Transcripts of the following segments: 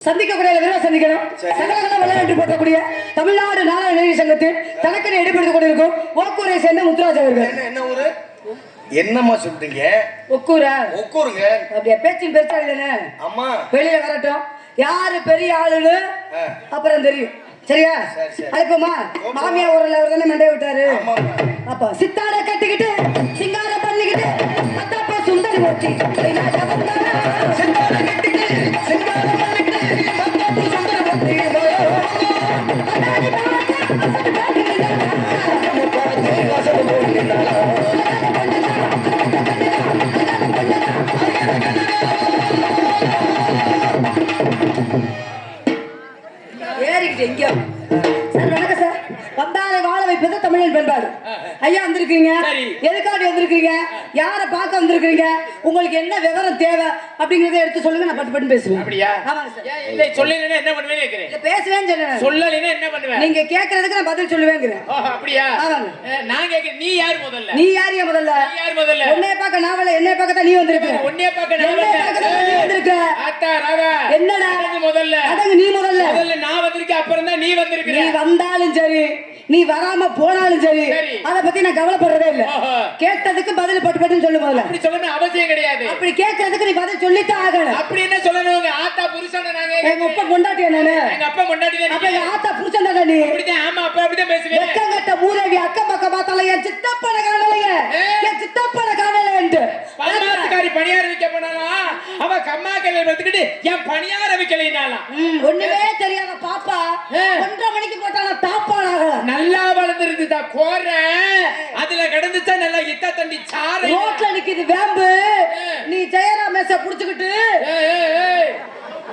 சந்திக்கக்கூடிய விரைவாக சந்திக்கணும். சகலகல விளையாட்டு போட்டக்கூடிய தமிழ்நாடு நாடக நடிகர் சங்கத்தில் தனக்கென எடுப்படுத்திக் கொண்டிருக்கும் ஓக்கூரை சேர்ந்த முத்துராஜ் அவர்கள். என்ன ஊரு? என்னம்மா சொல்றீங்க? ஒக்கூரா? ஒக்கூருங்க. அப்படியே பேச்சின் பெருசாளி தானே? ஆமா. வெளியில வரட்டும், யாரு பெரிய ஆளுன்னு அப்புறம் தெரியும். சரியா? அழைப்போமா? மாமியா ஊரில் அவர் தானே மண்டைய விட்டாரு. அப்ப சித்தார கட்டிக்கிட்டு சிங்கார பண்ணிக்கிட்டு அத்தாப்பா சுந்தரி ஓட்டி ஏறிக்கிட்டு எங்கேயோ சார் வணக்கம் சார். வந்தாரை வாழ வைப்பது தமிழின் பண்பாடு. ஐயா வந்திருக்கீங்க, எதுக்காண்டி வந்திருக்கீங்க, யாரை பார்க்க வந்திருக்கீங்க, உங்களுக்கு என்ன விவரம் தேவை அப்படிங்கறத எடுத்து சொல்லுங்க. நான் பட்டு பட்டு பேசுவேன். அப்படியா? ஆமாங்க சார். இல்லை சொல்லலைன்னா என்ன பண்ணுவேன்னு கேக்குறேன். இல்ல பேசுவேன்னு சொல்லுங்க. சொல்லலைன்னா என்ன பண்ணுவேன்? நீங்க கேக்குறதுக்கு நான் பதில் சொல்லுவேங்கிறேன். ஓ அப்படியா? ஆமாங்க. நான் கேக்குறேன், நீ யார் முதல்ல? நீ யார் முதல்ல? நீ யார் முதல்ல? உன்னைய பார்க்க நான் வரல, என்னைய பார்க்க தான் நீ வந்திருக்க. உன்னைய பார்க்க நான் வந்திருக்க. அத்தா ராகா. என்னடா? முதல்ல. அடங்க நீ முதல்ல. முதல்ல நான் வந்திருக்கேன், அப்புறம் தான் நீ வந்திருக்க. நீ வந்தாலும் சரி, நீ வராம போனாலும் சரி, அத பத்தி நான் கவலைப்படுறதே இல்ல. கேட்டதுக்கு பதில் பட்டு பட்டுன்னு சொல்லு முதல்ல. அப்படி சொல்லணும் அவசியம் கிடையாது. அப்படி கேக்குறதுக்கு நீ பதில் சொல்லித்தான் ஆகணும். அப்படி என்ன சொல்லணும்? ஆத்தா புருஷன் நாங்க. எங்க அப்பா பொண்டாட்டியா நானு? எங்க அப்பா பொண்டாட்டி தான். அப்ப எங்க ஆத்தா புருஷன் தானே நீ? அப்படிதான். ஆமா, அப்ப அப்படிதான் பேசுவேன். வெக்கங்கட்ட மூதேவி அக்கம் பக்கம் பார்த்தால என் சித்தப்பன காணலையே, என் சித்தப்பன காணலைன்ட்டு பணியாரக்காரி பணியார வைக்க போனாலா, அவ கம்மா கையில எடுத்துக்கிட்டு என் பணியார வைக்கலைனாலாம். ஒண்ணுமே தெரியாத பாப்பா 1:30 மணிக்கு போட்டால தாப்பாளாக நல்லா வளர்ந்துருந்துதா கோர, அதுல கிடந்துச்சா நல்லா இத்த தண்டி சாரை ரோட்ல நிக்குது வேம்பு. நீ ஜெயராமேச புடிச்சுக்கிட்டு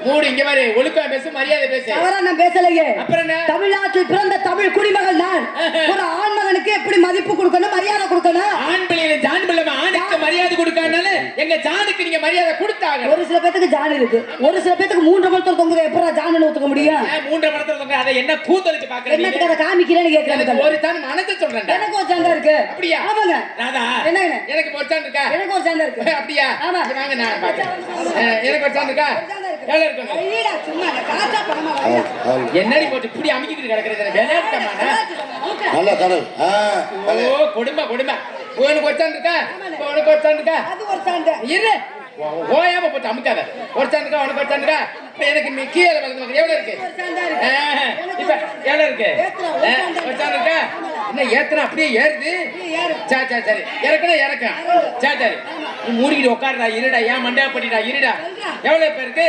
மூடு இங்க பாரு. ஒழுக்கா பேசு, மரியாதை பேசு. அவரா நான் பேசலையே. அப்புறம் என்ன? தமிழ்நாட்டில் பிறந்த தமிழ் குடிமகள் நான். ஒரு ஆண் மகனுக்கு எப்படி மதிப்பு கொடுக்கணும், மரியாதை கொடுக்கணும். ஆண் பிள்ளையில ஜான் பிள்ளை ஆணுக்கு மரியாதை கொடுக்காதனால எங்க ஜானுக்கு நீங்க மரியாதை கொடுத்தாங்க. ஒரு சில பேத்துக்கு ஜான் இருக்கு, ஒரு சில பேத்துக்கு 3 மணத்துல தொங்குது. எப்படா ஜான் ஒத்துக்க முடியும்? 3 மணத்துல தொங்க. அதை என்ன கூத்தலுக்கு பாக்குறீங்க? என்னத்துக்கு அதை காமிக்கிறேன்னு கேக்குறேன். ஒரு ஜான் மனசு சொல்றேன். எனக்கு ஒரு ஜான் இருக்கு. அப்படியா? ஆமாங்க. ராதா, என்ன எனக்கு ஒரு ஜான் இருக்கா? எனக்கு ஒரு ஜான் இருக்கு. அப்படியா? ஆமா. வாங்க நான் பாக்குறேன். எனக்கு ஒரு ஜான் இருக்கா? எவ்வளவு இருக்கு? ஐயடா சும்மா காச்சா பணமா என்னடி போட்டு இப்படி அமுக்கிட்டு கிடக்குறது விளையாட்டுமானா? நல்ல கனவு. ஓ கொடுமை கொடுமை. உனக்கு ஒரு ஜான் இருக்கா? உனக்கு ஒரு ஜான் இருக்கா? அது ஒரு ஜான். இரு, ஓயாம போட்டு அமுக்காத. ஒரு ஜான் இருக்கா? உனக்கு ஒரு ஜான் இருக்கா? எனக்கு நீ கீழே வளர்ந்து எவ்வளவு இருக்கு? இப்ப எவ்வளவு இருக்கு? ஒரு ஜான் இருக்கா? என்ன ஏத்தனா அப்படியே ஏறுது? சரி சரி சரி, இறக்கணும் இறக்கம். சரி சரி, நீ மூடிக்கிட்டு உட்காருடா. இருடா, ஏன் மண்டையா பண்ணிடா. இருடா, எவ்வளவு பேருக்கு?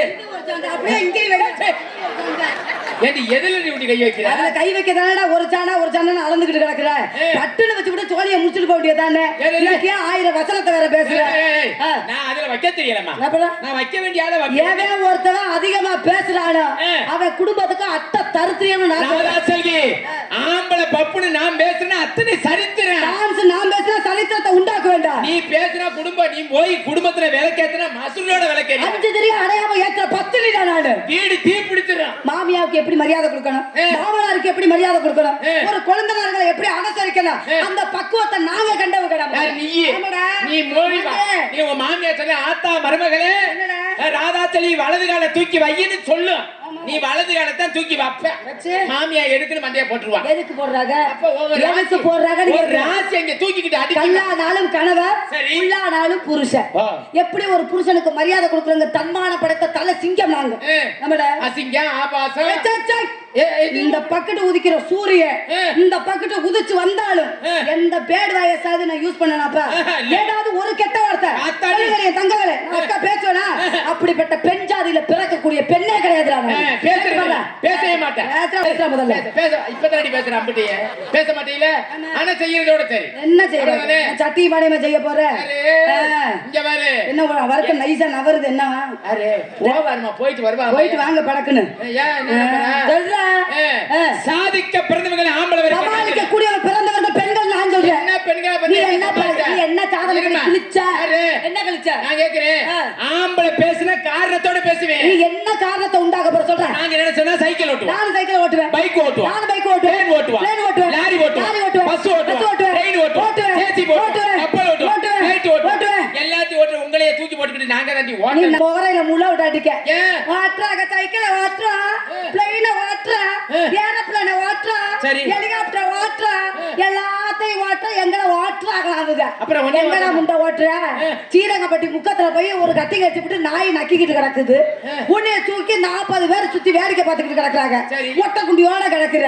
ஏண்டி எதுல நீ கை வைக்கிற? அதுல கை வைக்கதானடா ஒரு சானா ஒரு சானா அளந்துகிட்டு கிடக்குற. பட்டுன்னு வச்சு விட்டு சோழியை முடிச்சுட்டு போக வேண்டியதானே. இதுக்கே 1000 வசனத்தை வேற பேசுற. நான் அதுல வைக்க தெரியலமா. நான் வைக்க வேண்டிய ஆள வைக்க. ஏன் ஒருத்தன் அதிகமா பேசுறானோ அவன் குடும்பத்துக்கு அட்டை தருத்திரியம்னு நான் சொல்லி ஆம்பளை பப்புன்னு நான் பேசுறேன். அத்தனை சரித்திரம். நான் பேசுனா சரித்திரத்தை உண்டாக்க வேண்டாம். நீ பேசுனா குடும்பம், நீ போய் குடும்பத்துல விளக்கேத்துனா மசூலோட விளக்கேத்து. 5 தெரியும் அடையாம ஏத்துற 10 நீ தான் நாடு. வீடு தீ பிடிச்சிடும். மாமியாவுக்கு எப்படி மரியாதை கொடுக்கணும், மாமனாருக்கு எப்படி மரியாதை கொடுக்கணும், ஒரு குழந்தைகளை எப்படி அனுசரிக்கணும், அந்த பக்குவத்தை நாங்க கண்டவங்க. நீ மோடி வா. நீ உங்க மாமியா சொல்ல ஆத்தா மருமகளே ராதா சொல்லி வலது கால தூக்கி வையின்னு சொல்லு. நீ வலது காலத்தான் தூக்கி வைப்ப. மாமியா எடுத்துன்னு மண்டையா போட்டுருவா. எதுக்கு போடுறாங்க? எதுக்கு போடுறாங்க? ஒரு ராசி அங்க தூக்கிக்கிட்டு அடி. கல்லானாலும் கணவர், உள்ளானாலும் புருஷன். எப்படி ஒரு புருஷனுக்கு மரியாதை கொடுக்குறங்க? தன்மான படைத்த தலை சிங்கம் நாங்க. நம்மட அசிங்கம் ஆபாசம். இந்த பக்கெட் உதிக்கிற சூரியன் இந்த பக்கெட் உதிச்சு வந்தாலும் எந்த பேட் வயசாவது நான் யூஸ் பண்ணனாப்பா ஏதாவது ஒரு கெட்ட வார்த்தை தங்கங்களே அக்கா பேசுவேனா? அப்படிப்பட்ட பெண் ஜாதியில பிறக்கக்கூடிய பெண்ணே கிடையாது. பேசவே மாட்டேன். முதல்ல இப்பதான் பேசுறேன். அப்படியே பேச மாட்டீங்களா? ஆனா செய்யறதோட சரி. என்ன செய்யறது? சட்டி மாடியமா செய்ய போற? இங்க பாரு, என்ன வர்க்க நைசா நவருது. என்ன வருமா? போயிட்டு வருவா. போயிட்டு வாங்க படக்குன்னு. சாதிக்க பிறந்தவர்கள் ஆம்பளை சமாளிக்க கூடிய பிறந்தவர்கள் பெண்கள். நான் சொல்றேன் என்ன பெண்கள் என்ன சாதனை கிழிச்சா? என்ன கிழிச்சா? நான் கேக்குறேன். ஆம்பளை பேசுன காரணத்தோட பேசுவேன். நீ என்ன காரணத்தை உண்டாக்க போற சொல்ற? நாங்க என்ன சொன்னா சைக்கிள் ஓட்டுவேன். நான் சைக்கிள் ஓட்டுவேன். பைக் ஓட்டுவேன். நான் பைக் ஓட்டுவேன். ட்ரெயின் ஓட்டுவேன். ட்ரெயின் ஓட்டுவேன். லாரி ஓட்டுவேன். பஸ் ஓட்டுவேன். ட்ரெயின் ஓட்டுவேன். ஜேசிபி ஓட்டுவேன். கப்பல் ஓட்டுவேன். ஃளைட் ஓட்டுவேன். எல்லாத்தையும் ஓட்டுவேன். உங்களையே தூக்கி போட்டுக்கிட்டு நாங்க தாண்டி ஓட்டுறோம். நீ முகரையில முள்ள விட்டாட்டிக்க. வாட்றாக சைக்கிள் வாட்ற அப்புறம் எங்கடா முண்டை ஓட்டுற சீரங்கப்பட்டி முக்கத்துல போய் ஒரு கட்டி கட்டிவிட்டு நாய் நக்கிக்கிட்டு கிடக்குது உன்னைய தூக்கி 40 பேர் சுத்தி வேடிக்கை பார்த்துக்கிட்டு கிடக்குறாங்க ஒட்ட குண்டியோட கிடக்குற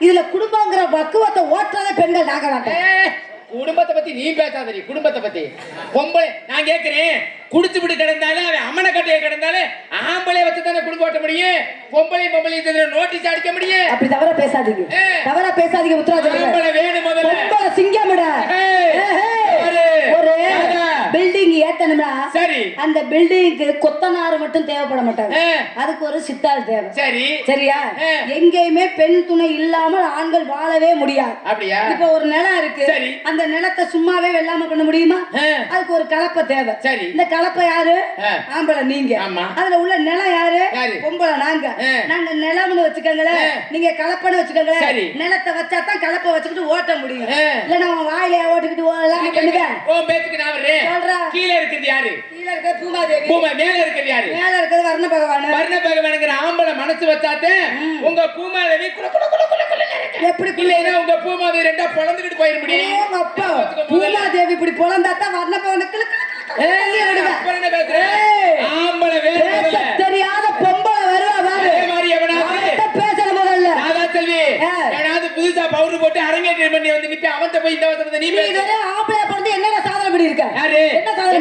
இதுல குடும்பங்கிற பக்குவத்தை ஓட்டுறதே பெண்கள் நாங்க வேண்டாம் குடும்பத்தை பத்தி நீ பேசாதடி குடும்பத்தை பத்தி பொம்பளை நான் கேக்குறேன் குடிச்சு விட்டு கிடந்தாலும் அவன் அம்மனை கட்டையை கிடந்தாலும் ஆம்பளை வச்சு தானே குடும்பம் ஓட்ட முடியும் பொம்பளை நோட்டீஸ் அடிக்க முடியும் அப்படி தவறா பேசாதீங்க ஆம்பளை வேணும் முதல்ல சிங்கமிட ஒரு பில்டிங் ஏத்தணும்னா சரி அந்த பில்டிங்க்கு கொத்தனார் மட்டும் தேவைப்பட மாட்டாங்க அதுக்கு ஒரு சித்தாள் தேவை சரி சரியா எங்கேயுமே பெண் துணை இல்லாமல் ஆண்கள் வாழவே முடியாது அப்படியா இப்ப ஒரு நிலம் இருக்கு அந்த நிலத்தை சும்மாவே வெள்ளாம பண்ண முடியுமா அதுக்கு ஒரு கலப்பை தேவை சரி இந்த கலப்பை யாரு ஆம்பளை நீங்க அதுல உள்ள நிலம் யாரு பொம்பளை நாங்க நிலம்னு வச்சுக்கோங்களேன் நீங்க கலப்பைன்னு வச்சுக்கோங்களேன் நிலத்தை வச்சாதான் கலப்பை வச்சுக்கிட்டு ஓட்ட முடியும் இல்லன்னா உன் வாயில ஓட்டிக்கிட்டு எல்லாம் பண்ணுவேன் கீழே இருக்குது யாரு கீழே இருக்கிறது பூமாதேவி மேல இருக்குது யாரு மேல இருக்கிறது வர்ண பகவானுங்கிற ஆம்பளை மனசு வச்சாத்தே உங்க பூமாதேவி எப்படி இல்லைன்னா உங்க பூமாதேவி ரெண்டா பொழந்துக்கிட்டு போயிட முடியும் அப்பா பூமாதேவி இப்படி பொழந்தாத்தான் வர்ண பகவனுக்கு ஆம்பளை தெரியாத பொம்பளை வருவா பேசல முதல்ல செல்வி ஏதாவது புதுசா பவுடர் போட்டு அரங்கேற்றம் பண்ணி வந்து நிப்பி அவன்கிட்ட போய் இந்த வசனத்தை நீ ஆம்பளை பிறந்து என்ன சாதனை பண்ணி இருக்க என்ன சாதனை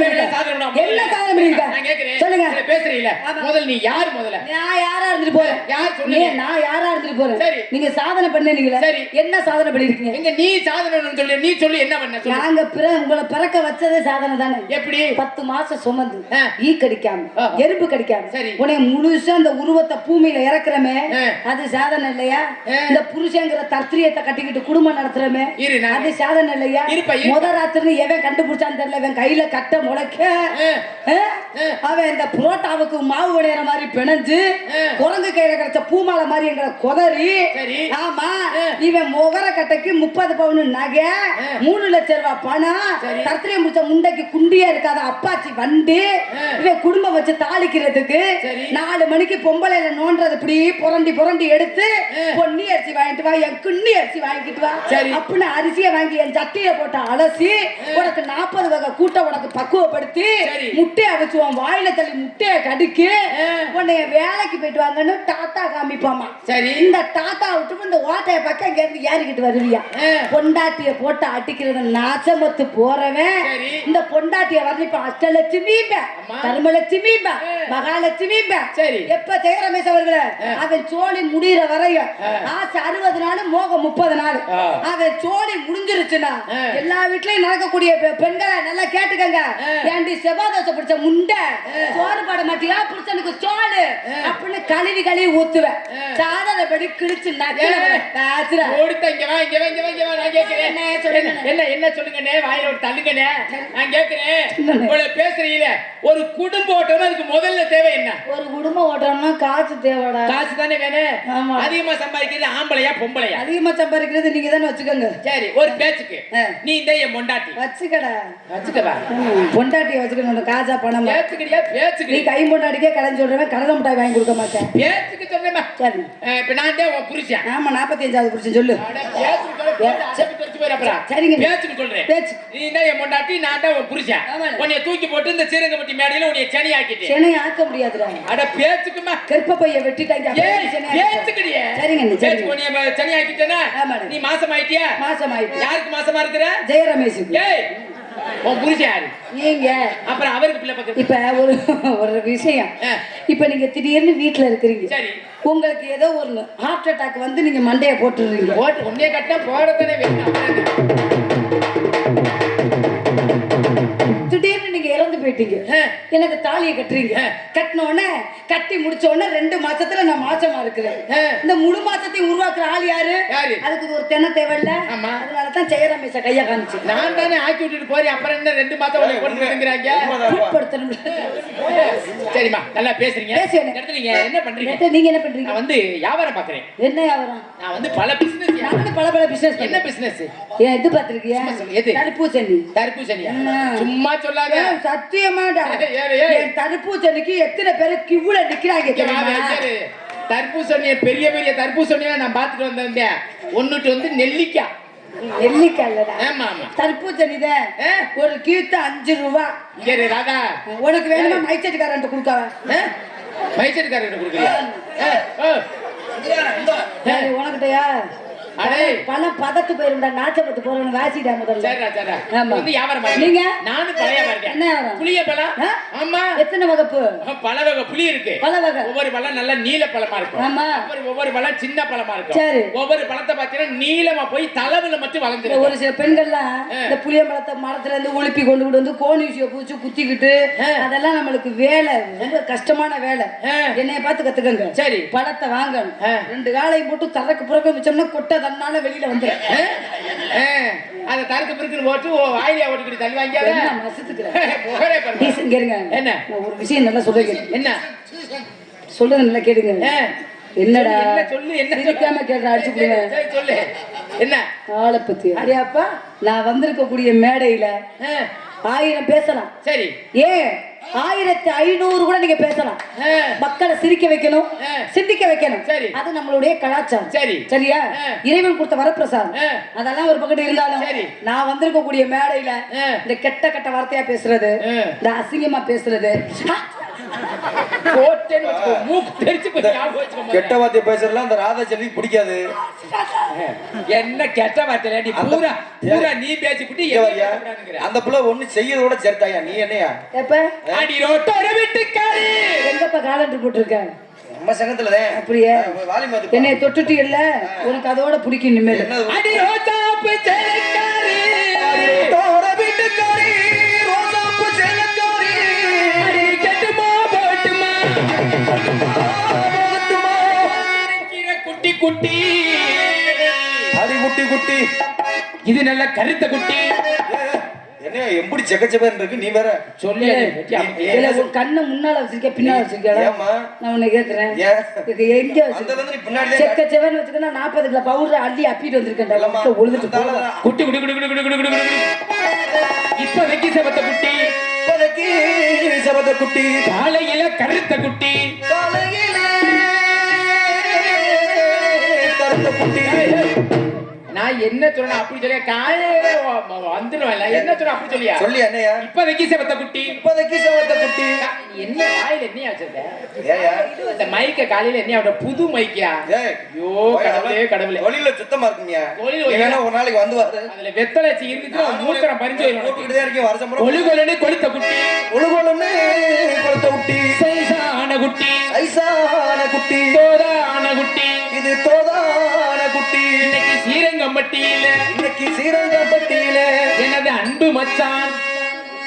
பண்ணி இருக்க நான் கேக்குறேன் சொல்லுங்க பேசுறீங்களா முதல்ல நீ யார் முதல்ல நான் யாரா இருந்துட்டு போறேன் யார் சொல்லுங்க நான் யாரா இருந்துட்டு போறேன் நீங்க சாதனை பண்ணீங்களா சரி என்ன சாதனை பண்ணிருக்கீங்க எங்க நீ சாதனை சொல்லி நீ சொல்லி என்ன பண்ண சொல்லு நாங்க உங்களை பிறக்க வச்சதே சாதனை தானே எப்படி 10 மாசம் சுமந்து ஈ கடிக்காம எறும்பு கடிக்காம உன்னை முழுசா அந்த உருவத்தை பூமியில இறக்குறமே அது சாதனை இல்லையா இந்த புருஷங்கிற தர்த்திரியத்தை கட்டிக்கிட்டு குடும்பம் நடத்துறமே அது சாதனை இல்லையா முத ராத்திரி எவன் கண்டுபிடிச்சான்னு தெரியல இவன் கையில கட்ட முளைக்க அவன் இந்த புரோட்டாவுக்கு மாவு விளையாற மாதிரி பிணைஞ்சு குரங்கு கையில கிடைச்ச பூமாலை மாதிரி எங்களை கொதறி ஆமா இவன் முகர கட்டைக்கு 30 பவுன் நகை 3 லட்சம் ரூபாய் பணம் தர்த்திரியம் முடிச்ச முண்டைக்கு குண்டியா இருக்காத அப்பாச்சி வண்டி இவன் குடும்பம் வச்சு தாளிக்கிறதுக்கு 4 மணிக்கு பொம்பளையில நோன்றது இப்படி புரண்டி எடுத்து பொன்னி அரிசி வாங்கிட்டு வா என் குண்ணி அரிசி வாங்கிட்டு வா அப்படின்னு அரிசியை வாங்கி என் சட்டையை போட்டு அலசி உனக்கு 40 வகை கூட்ட உனக்கு பக்குவப்படுத்தி முட்டையை வச்சு உன் வாயில தள்ளி முட்டையை கடிக்கு உன்னைய வேலைக்கு போயிட்டு வாங்கன்னு டாட்டா காமிப்பாமா சரி இந்த டாட்டா விட்டு இந்த ஓட்டைய பக்கம் இங்க இருந்து ஏறிக்கிட்டு வருவியா பொண்டாட்டிய போட்டு அடிக்கிறது நாச்சமத்து போறவன் இந்த பொண்டாட்டிய வந்து இப்ப அஷ்டலட்சுமி தர்மலட்சுமி மகாலட்சுமி எப்ப ஜெயரமேஷ் அவர்களே அவன் சோழி முடிகிற வரையும் ஆசை 60 நாள் மோகம் 30 நாள் அவன் சோழி முடிஞ்சிருச்சுன்னா எல்லா வீட்லயும் நடக்கக்கூடிய பெண்களை நல்லா கேட்டுக்கங்க ஏண்டி செவ்வாதோசை பிடிச்ச முண்டை சோறு பாட மாட்டியா புருஷனுக்கு சோறு அப்படின்னு கழுவி ஊத்துவேன் சாதனைப்படி கிழிச்சு என்ன சொல்லுங்கண்ணே வாயில ஒரு தள்ளுங்கண்ணே நான் கேட்கிறேன் பேசுறீங்களே ஒரு குடும்பம் ஓட்டணும் அதுக்கு முதல்ல தேவை என்ன ஒரு குடும்பம் ஓட்டணும்னா காசு தேவைடா காசு தானே வேணும் அதிகமா சம்பாதிக்கிறது ஆம்பளையா பொம்பளையா அதிகமா சம்பாதிக்கிறது நீங்க தானே வச்சுக்கோங்க சரி ஒரு பேச்சுக்கு நீ இந்த என் பொண்டாட்டி வச்சுக்கடா பொண்டாட்டியை வச்சுக்கணும் காசா பணம் பேச்சுக்கிறியா பேச்சுக்கு நீ கை பொண்டாட்டிக்கே கடன் சொல்றவன் கடலை மிட்டாய் வாங்கி கொடுக்க மாட்டேன் பேச்சுக்கு சொல்றேன் சரி இப்ப நான் தான் உன் புருஷன் ஆமா 45வது புருஷன் சொல்லு சரிங்க பேச்சுக்கு சொல்றேன் நீ தான் என் பொண்டாட்டி நான் தான் உன் புருஷன் உன்னைய தூக்கி போட்டு இந்த சீரங்கப்பட்டி மேடையில உன்னைய செனி ஆக்கிட்டு செனி ஆக்க முடியாதுடா அட பேச்சுக்குமா கற்ப பைய வெட்டிட்டாங்க பேச்சுக்கிறியே சரிங்க பேச்சு உன்னைய செனி ஆக்கிட்டேனா நீ மாசம் ஆயிட்டியா யாருக்கு மாசமா இருக்கிற ஜெயரமேஷ் ஏய் உன் புருஷன் யாரு நீங்க அப்புறம் அவருக்கு பிள்ளை பக்கம் இப்ப ஒரு விஷயம் இப்ப நீங்க திடீர்னு வீட்டுல இருக்கிறீங்க சரி உங்களுக்கு ஏதோ ஒரு ஹார்ட் அட்டாக் வந்து நீங்க மண்டையை போட்டுடுறீங்க உன்னைய கட்டினா போடத்தானே வேணும் திடீர்னு நீங்க இறந்து போயிட்டீங்க எனக்கு தாலியை கட்டுறீங்க கட்டின உடனே கட்டி முடிச்ச உடனே 2 மாசத்துல நான் மாசமா இருக்கிறேன் இந்த முழு மாசத்தையும் உருவாக்குற ஆள் யாரு அதுக்கு ஒரு தென்னை தேவையில்ல அதனாலதான் ஜெயரமேஷ கையா காமிச்சு நான் தானே ஆக்கி விட்டுட்டு போறேன் அப்புறம் என்ன 2 மாசம் சரிமா நல்லா பேசுறீங்க நீங்க என்ன பண்றீங்க நீங்க என்ன பண்றீங்க நான் வந்து வியாபாரம் பாக்குறேன் என்ன வியாபாரம் நான் வந்து பல பிசினஸ் பல பிசினஸ் என்ன பிசினஸ் எது பாத்திருக்கியா தர்பூசணியா சும்மா சொல்லாத சத்தியமாடா என் தர்பூசணிக்கு எத்தனை பேரு கிவ்வுல நிக்கிறாங்க தர்பூசணிய பெரிய பெரிய தர்பூசணியா நான் பாத்துட்டு வந்தேன் ஒன்னுட்டு வந்து நெல்லிக்காய் நெல்லிக்காய் ஆமா ஆமா தர்பூசணித ஆ? ஒரு கீத்து 5 ரூபா. இங்க இரு, ராதா உனக்கு வேணுமா மைச்சட்டுக்காரன் கொடுக்காவ? மைசெட்டுக்காரர்கிட்ட கொடுக்குறியா உனக்கிட்டயா அடே. பணம் பதத்து போயிருந்தா நாச்சப்பத்து போறவனு வாசிட்டா முதல்ல. சரிடா சரிடா ஆமா. வந்து வியாபாரம் பண்ணு. நீங்க? நானும் பழைய இருக்கேன். என்ன வியாபாரம்? புளிய பழம் ஆ? ஆமா எத்தனை வகுப்பு? பல வகை புளி இருக்கு. பல வகை. ஒவ்வொரு பழம் நல்ல நீல பழமா இருக்கும். ஆமா. ஒவ்வொரு பழம் சின்ன பழமா இருக்கும். சரி. ஒவ்வொரு பழத்தை பாத்தீங்கன்னா நீளமா போய் தளவுல மட்டும் வளர்ந்துரும். ஒரு சில பெண்கள்லாம் இந்த புளிய மரத்துல இருந்து ஒழுப்பி கொண்டு வந்து கோணி ஊசியை பூச்சி குத்திக்கிட்டு அதெல்லாம் நம்மளுக்கு வேலை, ரொம்ப கஷ்டமான வேலை. என்னைய பார்த்து கத்துக்கங்க. சரி. பழத்தை வாங்கணும். 2 காலையும் போட்டு தரக்கு புறக்க வச்சோம்னா கொட்டை தன்னால வெளியில வந்துடும். அத தருக்கு பிறகு போட்டு வாயிலியா ஓட்டிக்கிட்டு தள்ளி வாங்கியாத புகழே பாருங்க. இங்க இருங்க. என்ன? நான் ஒரு விஷயம் நல்லா சொல்லுங்க. என்ன சொல்றது நல்லா கேளுங்க. என்னடா என்ன சொல்லு, என்ன சிரிக்காம கேட்ற அடிச்சு போடுவேன். சரி சொல்லு என்ன ஆளை பத்தி அடியாப்பா, நான் வந்திருக்கக்கூடிய மேடையில 1000 பேசலாம். சரி. ஏன் 1500 கூட நீங்க பேசலாம். மக்களை சிரிக்க வைக்கணும், சிந்திக்க வைக்கணும். சரி. அது நம்மளுடைய கலாச்சாரம். சரி. சரியா? இறைவன் கொடுத்த வரப்பிரசாதம். அதெல்லாம் ஒரு பக்கத்து இருந்தாலும் சரி. நான் வந்திருக்கக்கூடிய மேடையில இந்த கெட்ட கெட்ட வார்த்தையா பேசுறது, இந்த அசிங்கமா பேசுறது, கெட்ட வார்த்தை பேசுறதுலாம் அந்த ராதா செல்வி பிடிக்காது. என்ன கெட்ட வார்த்தை பூரா பூரா நீ பேசிக்கிட்டு அந்த புள்ள ஒண்ணு செய்யறதோட சேர்த்தாயா நீ என்னையா? எப்ப அடி ரோட்டோர வீட்டுக்காரி எங்கப்பா காலண்டர் போட்டிருக்கேன் நம்ம சங்கத்துலதான். அப்படியே வாலிமதி என்னை தொட்டுட்டு இல்ல, உனக்கு அதோட பிடிக்கும் இனிமேல். அடி ரோட்டாப்பு சேலக்காரி ரோட்டோர வீட்டுக்காரி ரோசாப்பு சேலக்காரி அடி கட்டுமா போட்டுமா குட்டி குட்டி அடி குட்டி குட்டி இது நல்ல கருத்த குட்டி. என்ன எப்படி செக்கச்செவன் இருக்கு நீ வேற சொல்லு. இல்ல, உன் கண்ணை முன்னால வச்சிருக்க பின்னால வச்சிருக்கா? ஏம்மா? நான் உன்னை கேக்குறேன். ஏன்? இது எங்க அந்த வந்து நீ பின்னாடி செக்க செவன் வச்சுக்கனா 40 கிலோ பவுடர் அள்ளி அப்பிட்டு வந்திருக்கேன். உழுதுட்டு போறா. குட்டி குட்டி குட்டி குட்டி குட்டி குட்டி குட்டி இப்போதைக்கு செவத்த குட்டி, இப்போதைக்கு செவத்த குட்டி, காலையில கருத்த குட்டி, காலையில கருத்த குட்டி. நான் என்ன சொன்னேன் அப்படி சொல்லியா? காலையில வந்துடுவேன். என்ன சொன்ன அப்படி சொல்லியா? சொல்லி என்னையா? இப்போதைக்கு செவத்த குட்டி, இப்போதைக்கு செவத்த குட்டி. என்ன வாயில என்ன வச்சிருக்க? ஏயா இந்த மைக்க காலையில என்ன புது மைக்கியா? ஏய் ஐயோ கடவுளே கடவுளே. தொழில சுத்தமா இருக்குங்க. தொழில் வேணா ஒரு நாளைக்கு வந்து வாரு. அதுல வெத்தலைச்சி இருந்துச்சு மூத்திரம் பறிஞ்சு போட்டுக்கிட்டே இருக்கேன் வருஷம் பூரா. ஒழுகொலன்னு கொளுத்த குட்டி, ஒழுகொலன்னு கொளுத்த குட்டி, சைசான குட்டி, ஐசான குட்டி, தோதான குட்டி, இது தோதான குட்டி. இன்னைக்கு ஸ்ரீரங்கம்பட்டியில, இன்னைக்கு ஸ்ரீரங்கப்பட்டியில எனது அன்பு மச்சான்,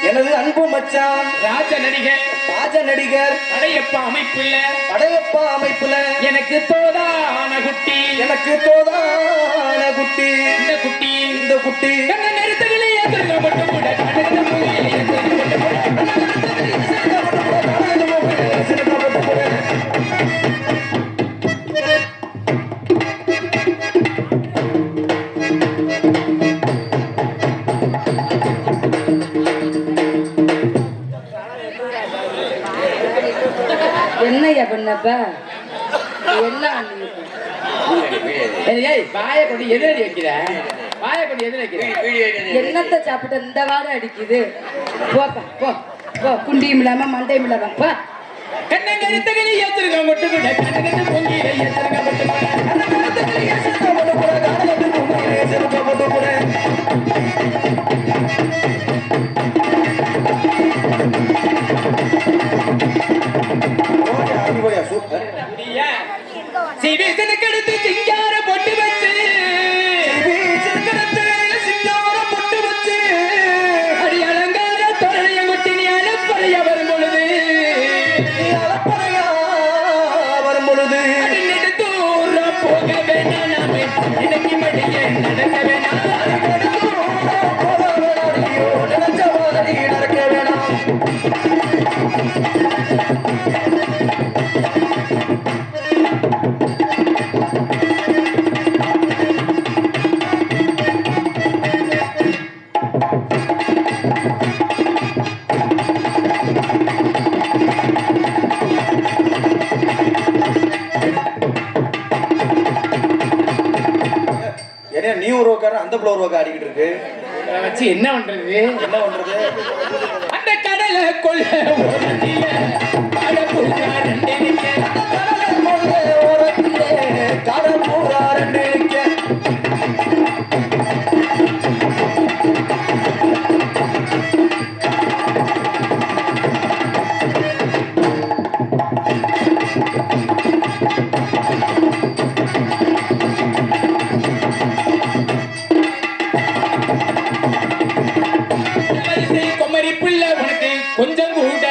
எனது அன்பு மச்சான், ராஜ நடிகர், ராஜ நடிகர், படையப்பா அமைப்புல, படையப்பா அமைப்புல எனக்கு தோதான குட்டி, எனக்கு தோதான குட்டி, இந்த குட்டி, இந்த குட்டி. கண்ண நெருத்தகளே ஏத்துறப்பட்டு கூட கண்ணு மூலையில என்னையா பண்ணப்ப எல்லாம் ஏய் வாயை கொண்டு எதிரடி வைக்கிற, வாயை கொண்டு எதிர வைக்கிற. என்னத்தை சாப்பிட்ட இந்த வாடை அடிக்குது. போப்பா போ போ, குண்டியும் இல்லாம மண்டையும் இல்லாம போ. கண்ண கருத்தகளே ஏத்துறங்க மட்டும் கூட கண்ணு பொங்கியில ஏத்துறங்க மட்டும் கூட கண்ண கருத்தகளே ஏத்துறங்க மட்டும் கூட கண்ணு பொங்கியில ஏத்துறங்க மட்டும் கூட. அடிபடியா சூப்பர். சிவிசனுக்கு அடுத்து சிங்கார பொட்டு வச்சு, சிங்கார பொட்டு வச்சு, அடி அலங்கார தொழிலைய கொட்டி நீ அலப்பறைய வரும் பொழுது, அலப்பறையா வரும் பொழுது, அடி நெடுந்தூரம் போக வேணாம், நாம இன்னைக்கு மடியே நடக்க வேணாம், நினைச்ச மாதிரி நடக்க வேணாம். என்ன நீ உருவக்காரன் அந்த பிள்ளை உருவக்கா ஆடிக்கிட்டு இருக்கு. வச்சு என்ன பண்றது? என்ன பண்றது? அந்த கடலை கொள்ள கொமரி பிள்ளை உனக்கு கொஞ்சம் கூட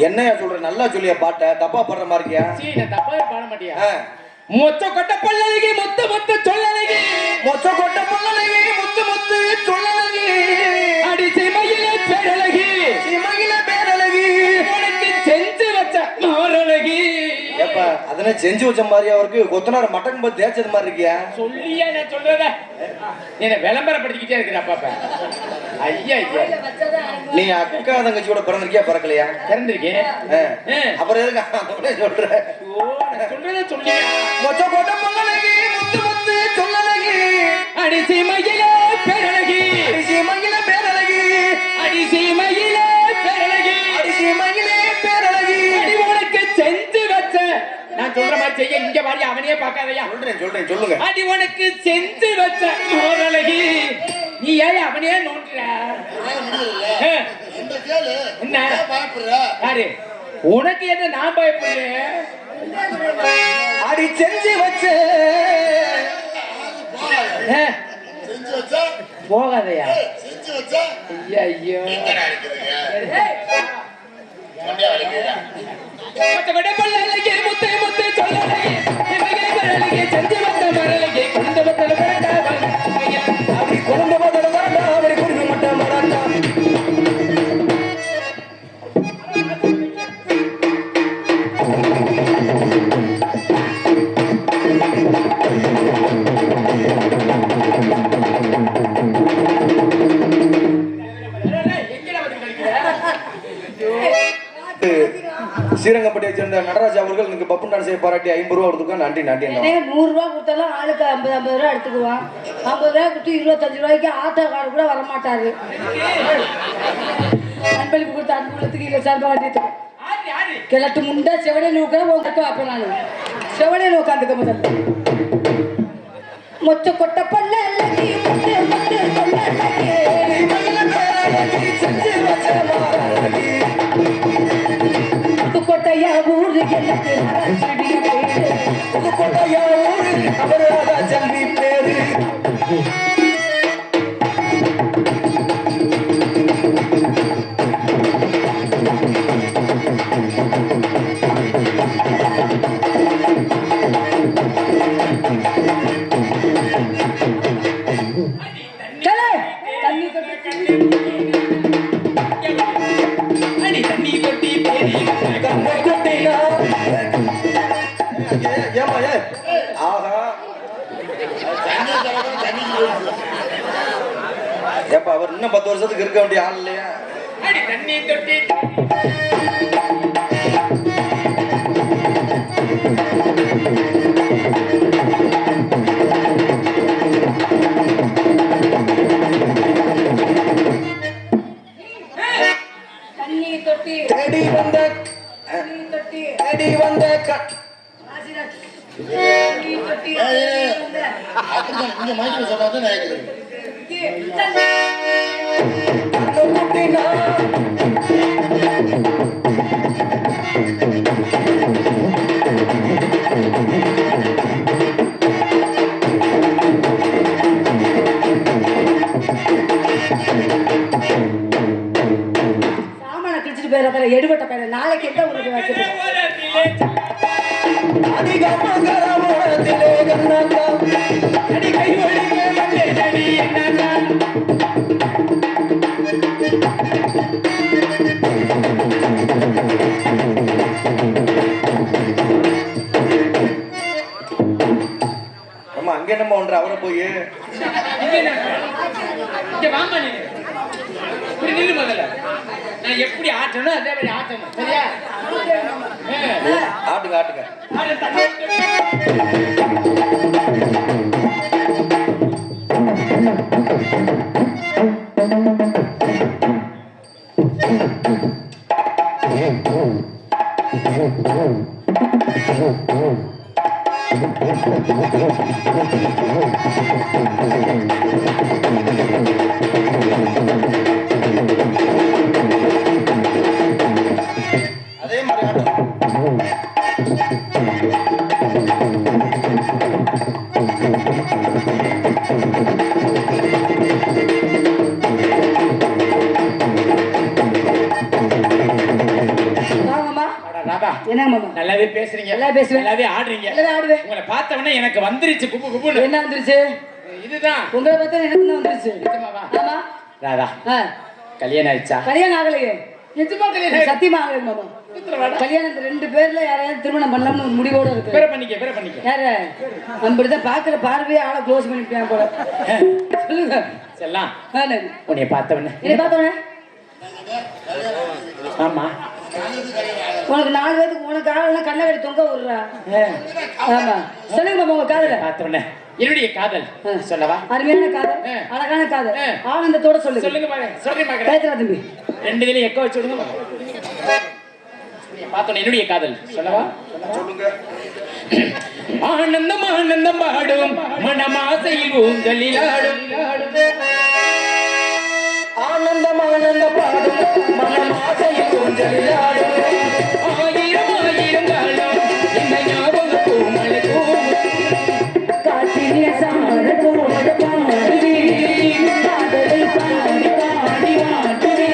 என்னையா சொல்ற? நல்லா சொல்லியா பாட்ட, தப்பா பாடுற மாதிரி இருக்கியா? தப்பா பாட மாட்டியா? மொச்ச கொட்ட பல்லழகி முத்து முத்து சொல்லழகி, மொச்ச கொட்ட பல்லழகி முத்து முத்து சொல்லழகி, அடி சிமையில பேரழகி, சிமையில பேரழகி, உனக்கு செஞ்சு வச்ச மாரழகி. ஏப்பா அதனே செஞ்சு வச்ச மாதிரியா இருக்கு? கொத்தனார் மட்டன் போய் தேய்ச்சது மாதிரி இருக்கியா? சொல்லியா நான் சொல்றத என்ன விளம்பரப்படுத்திக்கிட்டே இருக்கிற அப்பா. ஐயா ஐயா, நீ அக்கா தங்கச்சியோட பிறந்திருக்கியா பிறக்கலையா? பிறந்திருக்கேன். அப்புறம் எதுக்கு சொல்ற? சொல்றத சொல்லியா? மொச்ச கொட்ட பல்லழகி முத்து முத்து சொல்லழகி, அடி சிமையில பேரழகி, அடி சிமையில பேரழகி, அடி சிமையில பேரழகி, அடி சிமையில பேரழகி, அடி உனக்கு செஞ்சு வச்ச. நான் சொல்ற மாதிரி செய்ய, இங்க வாடி, அவனையே பார்க்காதயா. சொல்றேன் சொல்லுங்க. அடி உனக்கு செஞ்சு வச்ச மாரழகி, நீ ஏன் அவனையே நோண்டுற? என்ன யாரு உனக்கு என்ன? நான் பயப்படுறேன். அடி செஞ்சு வச்ச போகாதையா? ஐயா ஐயோ, பல்லழகி முத்து முத்து சொல்லழகி, செஞ்சு வச்ச மரழகி, குழந்த பத்தல அப்படி குழந்தை முதல்ல வரண்டா, அப்படி குடும்ப மட்டும் வரண்டா. ஸ்ரீரங்கப்பட்டியை சேர்ந்த நடராஜ் அவர்கள் நீங்க பப்பு டான்ஸை பாராட்டி 50 ரூபா கொடுத்துருக்காங்க. நன்றி நன்றி. 100 ரூபா கொடுத்தாலும் ஆளுக்கு 50 ரூபா எடுத்துக்குவான். 50 ரூபா கொடுத்து 25 ரூபாய்க்கு ஆட்டோக்கார கூட வரமாட்டாரு. அன்பளிப்பு கொடுத்த அன்புலத்துக்கு இல்லை சார் பாட்டிட்டு கிளட்டு முண்டா செவனே நோக்க வைப்பேன். நான் செவனே நோக்காந்துக்க முதல்ல. மொச்ச கொட்ட பல்ல புதுக்கோட்டையா ஊரு எனக்கு புதுக்கோட்டையா ஊரு அவராக ஜல்லி பேரு. ஏப்பா அவர் இன்னும் 10 வருஷத்துக்கு இருக்க வேண்டிய ஆள் இல்லையா? அடி தண்ணி தொட்டி தேடி வந்த தேடி வந்த எடுபட்ட பேர நாளைக்கு எந்த ஊருக்கு வச்சுட்டு அங்க என்னமா ஒன்று அவரை போய் நில்லு முதல்ல. நான் எப்படி ஆட்டணும் அதே மாதிரி ஆட்டணும். சரியா? ஆட்டுங்க ஆட்டுங்க. அதே மாதிரி என்ன மாமா நல்லாவே பேசுறீங்க, நல்லா பேசுவேன், நல்லாவே ஆடுறீங்க, நல்லா ஆடுவேன். உங்களை பார்த்த உடனே எனக்கு வந்துருச்சு குப்பு குப்புன்னு. என்ன வந்துருச்சு? இதுதான் உங்களை பார்த்தா எனக்கு தான் வந்துருச்சு. நிஜமாவா? ஆமா ராதா, கல்யாணம் ஆயிடுச்சா? கல்யாணம் ஆகலையே. நிஜமா கல்யாணம்? சத்தியமா ஆகல மாமா. கல்யாணம் 2 பேர்ல யாரையாவது திருமணம் பண்ணலாம்னு ஒரு முடிவோட இருக்கு. பேர பண்ணிக்க. யாரு? நம்மளுதான் பாக்குற பார்வையே ஆளை க்ளோஸ் பண்ணிட்டேன் போல. சொல்லுங்க செல்லாம். உன்னை பார்த்தவனே என்னை பார்த்தவனே ஆமா உனக்கு 4 பேருக்கு உனக்கு காதெல்லாம் கண்ணை கட்டி தொங்க விடுறா. ஆமா சொல்லுங்க மாமா உங்க காதல. பார்த்தவனே என்னுடைய காதல் சொல்லவா? அருமையான காதல், அழகான காதல், ஆனந்தத்தோட சொல்லுங்க. சொல்லுங்க பாரு. சொல்றேன் பாக்குறேன். பேசுறா தம்பி. 2 இதுல எக்க வச்சு விடுங்க. பார்த்தவனே என்னுடைய காதல் சொல்லவா? சொல்லுங்க. ஆனந்தம் ஆனந்தம் பாடும் மனமாசையில் ஊஞ்சலில் ஆடும். ஆனந்தம் ஆனந்தம் பாடும் மனமாசையில் ஊஞ்சலில் ஆடும். ஆயிரம் ஆயிரம் காலம் என்ன ஞாபகம் பூமலை பூவும் காற்றினிய சார போட பாடுவே காதலை பாடி பாடி வாட்டுவே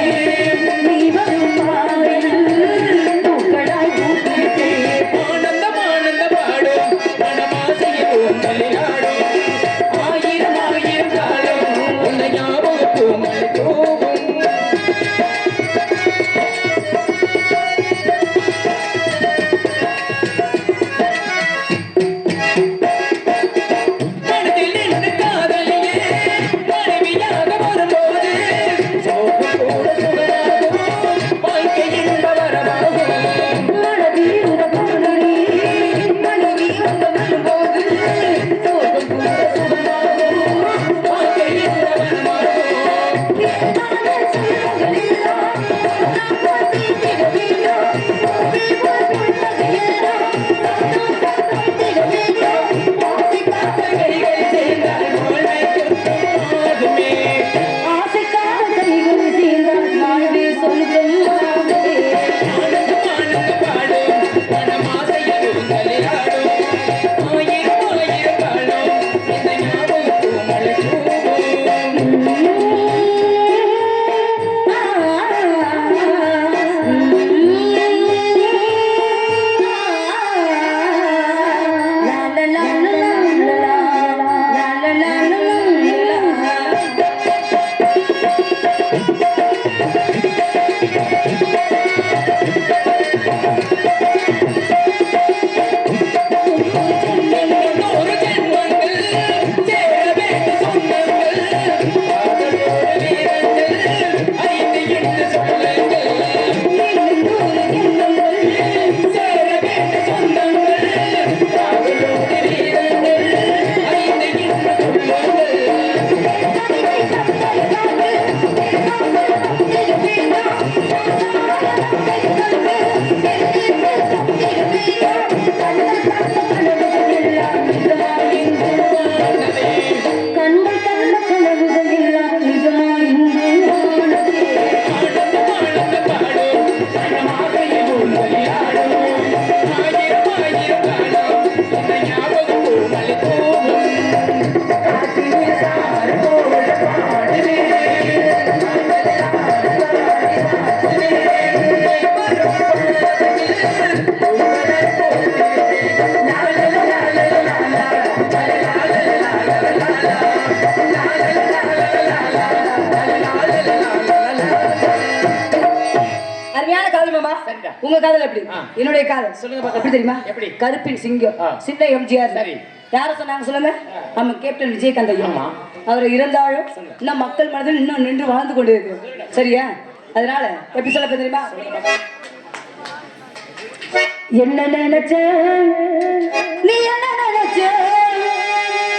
நீ வரும் பாவையில் பூக்களாய் பூத்திட்டே. ஆனந்தம் ஆனந்தம் பாடும் மனமாசையில் ஊஞ்சலில் ஆடும். ஆயிரம் ஆயிரம் காலம் என்ன ஞாபகம் பூமலை பூவும். சரிடா. உங்க காதல் எப்படி? ஆ. என்னுடைய காதல் சொல்லுங்க பாக்கலாம். எப்படி தெரியுமா? எப்படி? கருப்பின் சிங்கம் ஆ. சின்ன எம்ஜிஆர். சரி. யார சொன்னாங்க சொல்லுங்க? நம்ம கேப்டன் விஜயகாந்த் ஐயா. ஆமா. அவர் இறந்தாலும் இன்னும் மக்கள் மனதில் இன்னும் நின்று வாழ்ந்து கொண்டு இருக்கு. சரியா? அதனால எப்படி சொல்ல தெரியுமா? என்ன நினைச்ச நீ என்ன நினைச்ச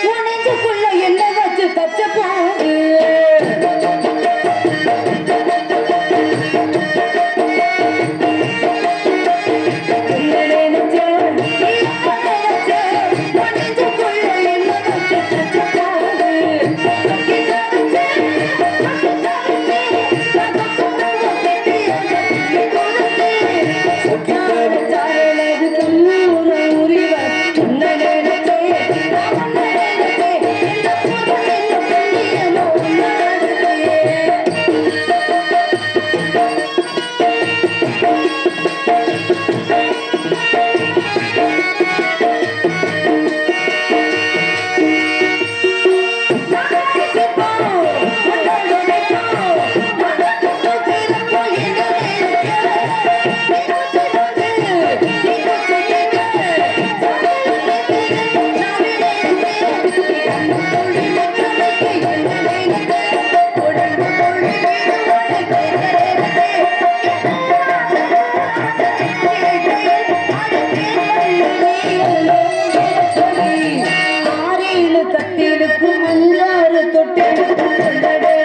உன் நெஞ்சுக்குள்ள என்ன வச்சு தச்ச போது தொட்டிலுக்கும் தொட்டிலுக்கும்